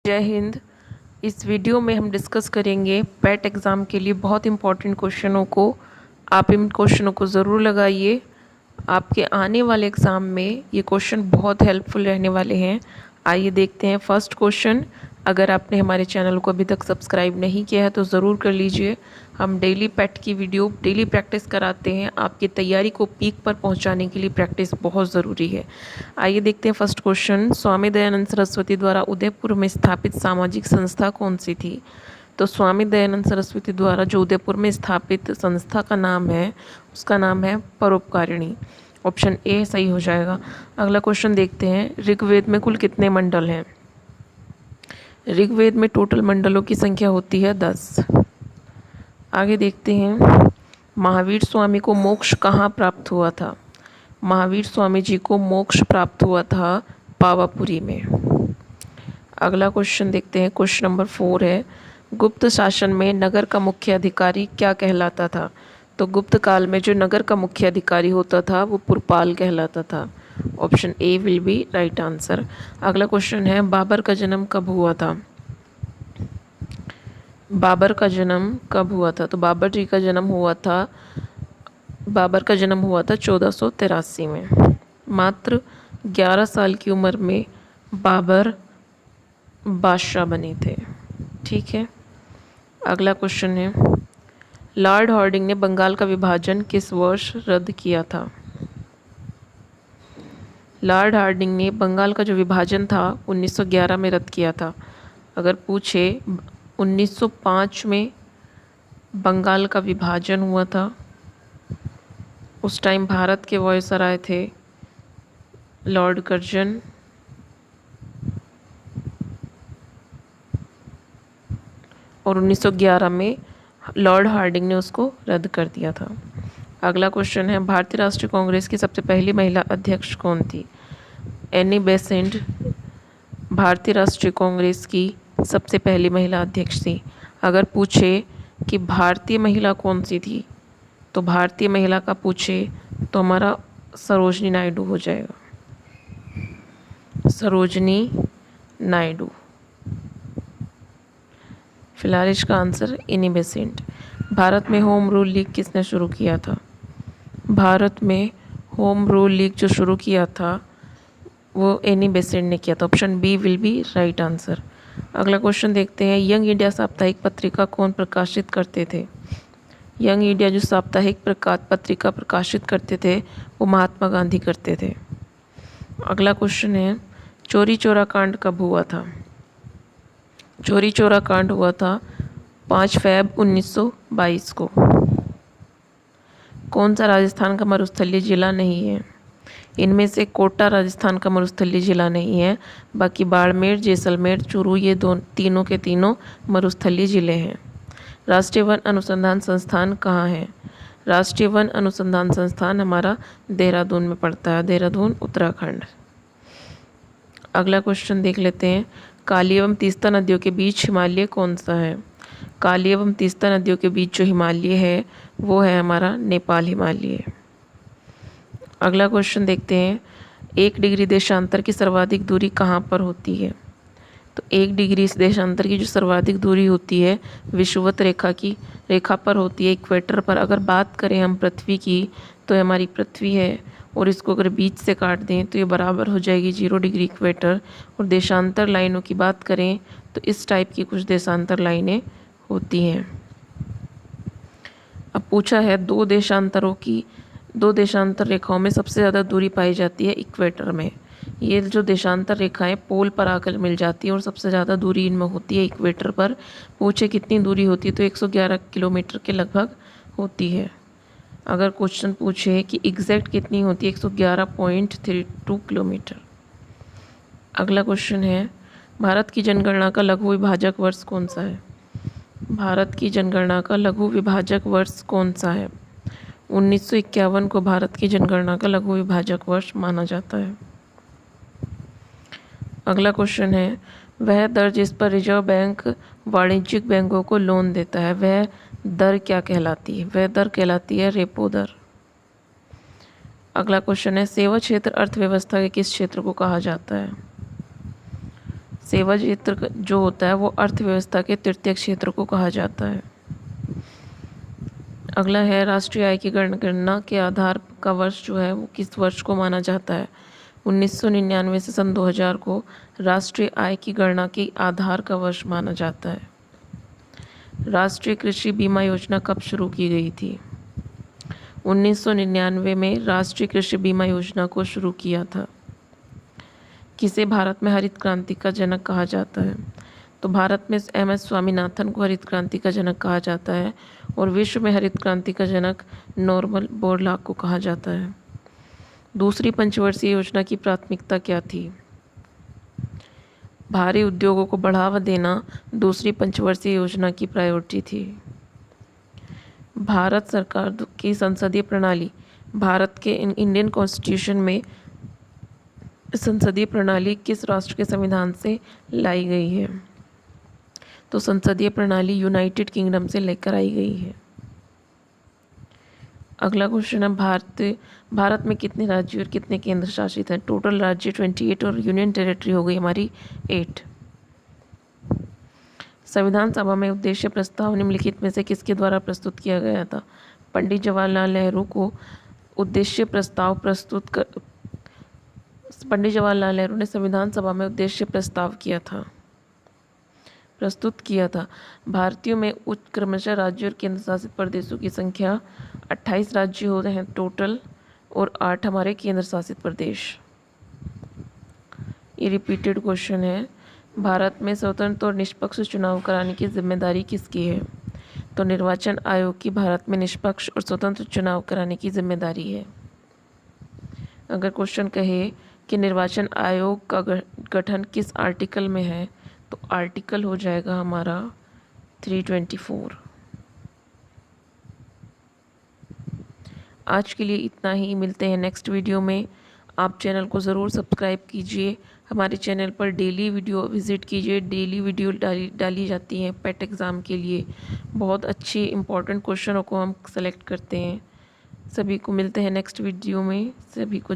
जय हिंद। इस वीडियो में हम डिस्कस करेंगे पैट एग्ज़ाम के लिए बहुत इंपॉर्टेंट क्वेश्चनों को। आप इन क्वेश्चनों को ज़रूर लगाइए। आपके आने वाले एग्ज़ाम में ये क्वेश्चन बहुत हेल्पफुल रहने वाले हैं। आइए देखते हैं फर्स्ट क्वेश्चन। अगर आपने हमारे चैनल को अभी तक सब्सक्राइब नहीं किया है तो ज़रूर कर लीजिए। हम डेली पैट की वीडियो डेली प्रैक्टिस कराते हैं। आपकी तैयारी को पीक पर पहुंचाने के लिए प्रैक्टिस बहुत ज़रूरी है। आइए देखते हैं फर्स्ट क्वेश्चन। स्वामी दयानंद सरस्वती द्वारा उदयपुर में स्थापित सामाजिक संस्था कौन सी थी? तो स्वामी दयानंद सरस्वती द्वारा जो उदयपुर में स्थापित संस्था का नाम है उसका नाम है परोपकारिणी। ऑप्शन ए सही हो जाएगा। अगला क्वेश्चन देखते हैं। ऋग्वेद में कुल कितने मंडल हैं? ऋग्वेद में टोटल मंडलों की संख्या होती है 10। आगे देखते हैं। महावीर स्वामी को मोक्ष कहाँ प्राप्त हुआ था? महावीर स्वामी जी को मोक्ष प्राप्त हुआ था पावापुरी में। अगला क्वेश्चन देखते हैं। क्वेश्चन नंबर 4 है। गुप्त शासन में नगर का मुख्य अधिकारी क्या कहलाता था? तो गुप्त काल में जो नगर का मुख्य अधिकारी होता था वो पुरपाल कहलाता था। Option A will be right answer. अगला क्वेश्चन है। बाबर का जन्म कब हुआ था? बाबर का जन्म कब हुआ था? तो बाबर का जन्म हुआ था 1483 में। मात्र 11 साल की उम्र में बाबर बादशाह बने थे। ठीक है। अगला क्वेश्चन है। लॉर्ड हार्डिंग ने बंगाल का विभाजन किस वर्ष रद्द किया था? लॉर्ड हार्डिंग ने बंगाल का जो विभाजन था 1911 में रद्द किया था। अगर पूछे 1905 में बंगाल का विभाजन हुआ था। उस टाइम भारत के वायसराय थे लॉर्ड कर्जन। और 1911 में लॉर्ड हार्डिंग ने उसको रद्द कर दिया था। अगला क्वेश्चन है। भारतीय राष्ट्रीय कांग्रेस की सबसे पहली महिला अध्यक्ष कौन थी? एनी बेसेंट भारतीय राष्ट्रीय कांग्रेस की सबसे पहली महिला अध्यक्ष थी। अगर पूछे कि भारतीय महिला कौन सी थी तो भारतीय महिला का पूछे तो हमारा सरोजनी नायडू हो जाएगा। सरोजनी नायडू। फिलहाल इसका आंसर एनी बेसेंट। भारत में होम रूल लीग किसने शुरू किया था? भारत में होम रूल लीग जो शुरू किया था वो एनी बेसेंट ने किया था। Option B will be right answer. अगला क्वेश्चन देखते हैं। यंग इंडिया साप्ताहिक पत्रिका कौन प्रकाशित करते थे? यंग इंडिया जो साप्ताहिक पत्रिका प्रकाशित करते थे वो महात्मा गांधी करते थे। अगला क्वेश्चन है। चोरी चोरा कांड कब हुआ था? चोरी चोरा कांड हुआ था 5 फरवरी 1922 को। कौन सा राजस्थान का मरुस्थलीय जिला नहीं है? इनमें से कोटा राजस्थान का मरुस्थलीय जिला नहीं है। बाकी बाड़मेर, जैसलमेर, चूरू ये तीनों के तीनों मरुस्थलीय जिले हैं। राष्ट्रीय वन अनुसंधान संस्थान कहाँ है? राष्ट्रीय वन अनुसंधान संस्थान हमारा देहरादून में पड़ता है। देहरादून उत्तराखंड। अगला क्वेश्चन देख लेते हैं। काली एवं तीस्ता नदियों के बीच हिमालय कौन सा है? काली एवं तीस्ता नदियों के बीच जो हिमालय है वो है हमारा नेपाल हिमालय। अगला क्वेश्चन देखते हैं। 1 डिग्री देशांतर की सर्वाधिक दूरी कहाँ पर होती है? तो 1 डिग्री इस देशांतर की जो सर्वाधिक दूरी होती है विषुवत रेखा पर होती है, इक्वेटर पर। अगर बात करें हम पृथ्वी की तो हमारी पृथ्वी है और इसको अगर बीच से काट दें तो ये बराबर हो जाएगी 0 डिग्री इक्वेटर। और देशांतर लाइनों की बात करें तो इस टाइप की कुछ देशांतर लाइनें होती हैं। अब पूछा है दो देशांतर रेखाओं में सबसे ज़्यादा दूरी पाई जाती है इक्वेटर में। ये जो देशांतर रेखाएं पोल पर आकर मिल जाती है और सबसे ज़्यादा दूरी इनमें होती है इक्वेटर पर। पूछे कितनी दूरी होती है तो 111 किलोमीटर के लगभग होती है। अगर क्वेश्चन पूछे कि एग्जैक्ट कितनी होती है 111.32 किलोमीटर। अगला क्वेश्चन है। भारत की जनगणना का लघु विभाजक वर्ष कौन सा है? भारत की जनगणना का लघु विभाजक वर्ष कौन सा है? 1951 को भारत की जनगणना का लघु विभाजक वर्ष माना जाता है। अगला क्वेश्चन है। वह दर जिस पर रिजर्व बैंक वाणिज्यिक बैंकों को लोन देता है वह दर क्या कहलाती है? वह दर कहलाती है रेपो दर। अगला क्वेश्चन है। सेवा क्षेत्र अर्थव्यवस्था के किस क्षेत्र को कहा जाता है? सेवा क्षेत्र जो होता है वो अर्थव्यवस्था के तृतीय क्षेत्र को कहा जाता है। अगला है राष्ट्रीय आय की गणना के आधार का वर्ष जो है वो किस वर्ष को माना जाता है। 1999 से सन 2000 को राष्ट्रीय आय की गणना के आधार का वर्ष माना जाता है। राष्ट्रीय कृषि बीमा योजना कब शुरू की गई थी? 1999 में राष्ट्रीय कृषि बीमा योजना को शुरू किया था। किसे भारत में हरित क्रांति का जनक कहा जाता है? तो भारत में एम.एस. स्वामीनाथन को हरित क्रांति का जनक कहा जाता है और विश्व में हरित क्रांति का जनक नॉर्मन बोरलॉग को कहा जाता है। दूसरी पंचवर्षीय योजना की प्राथमिकता क्या थी? भारी उद्योगों को बढ़ावा देना दूसरी पंचवर्षीय योजना की प्रायोरिटी थी। भारत सरकार की संसदीय प्रणाली, भारत के इंडियन कॉन्स्टिट्यूशन में संसदीय प्रणाली किस राष्ट्र के संविधान से लाई गई है? तो संसदीय प्रणाली यूनाइटेड किंगडम से लेकर आई गई है। अगला क्वेश्चन है भारत में कितने राज्य और कितने केंद्र शासित हैं? टोटल राज्य 28 और यूनियन टेरिटरी हो गई हमारी 8। संविधान सभा में उद्देश्य प्रस्ताव निम्नलिखित में से किसके द्वारा प्रस्तुत किया गया था? पंडित जवाहरलाल नेहरू को उद्देश्य प्रस्ताव पंडित जवाहरलाल नेहरू ने संविधान सभा में उद्देश्य प्रस्ताव प्रस्तुत किया था। भारतीयों में क्रमशः राज्यों और केंद्र शासित प्रदेशों की संख्या 28 राज्य हो रहे हैं टोटल और 8 हमारे केंद्र शासित प्रदेश। ये रिपीटेड क्वेश्चन है। भारत में स्वतंत्र और निष्पक्ष चुनाव कराने की जिम्मेदारी किसकी है? तो निर्वाचन आयोग की भारत में निष्पक्ष और स्वतंत्र चुनाव कराने की जिम्मेदारी है। अगर क्वेश्चन कहे कि निर्वाचन आयोग का गठन किस आर्टिकल में है, तो आर्टिकल हो जाएगा हमारा 324। आज के लिए इतना ही, मिलते हैं नेक्स्ट वीडियो में। आप चैनल को ज़रूर सब्सक्राइब कीजिए। हमारे चैनल पर डेली वीडियो विज़िट कीजिए। डेली वीडियो डाली जाती हैं पेट एग्ज़ाम के लिए। बहुत अच्छी इंपॉर्टेंट क्वेश्चनों को हम सेलेक्ट करते हैं। सभी को मिलते हैं नेक्स्ट वीडियो में। सभी को